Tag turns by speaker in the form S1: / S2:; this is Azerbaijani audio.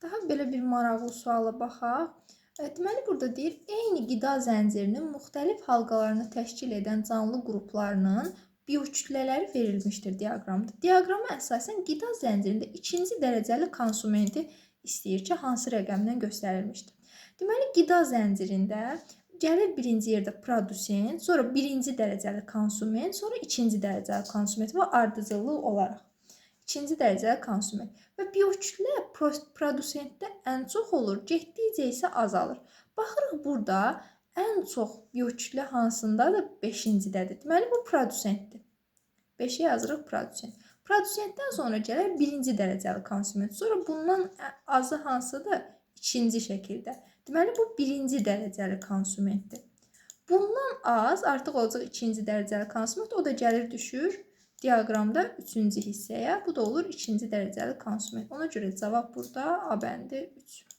S1: Daha belə bir maraqlı suala baxaq. Deməli, burada deyir, eyni qida zəncirinin müxtəlif halqalarını təşkil edən canlı qruplarının biokütlələri verilmişdir diaqramda. Diaqrama əsasən qida zəncirində ikinci dərəcəli konsumenti istəyir ki, hansı rəqəmlə göstərilmişdir. Deməli, qida zəncirində gəlir birinci yerdə produsent, sonra birinci dərəcəli konsument, sonra ikinci dərəcəli konsument və ardıcıllıq olaraq. İkinci dərəcəli konsument və biokütlə produsentdə ən çox olur, getdikcə isə azalır. Baxırıq burada ən çox biokütlə hansındadır? 5-cidədir. Deməli, bu produsentdir. 5-ə yazırıq produsent. Produsentdən sonra gəlir birinci dərəcəli konsument. Sonra bundan azı hansıdır? İkinci şəkildə. Deməli, bu birinci dərəcəli konsumentdir. Bundan az artıq olacaq ikinci dərəcəli konsument. O da gəlir düşür diaqramda üçüncü hissəyə. Bu da olur ikinci dərəcəli konsument. Ona görə cavab burada A bəndi 3.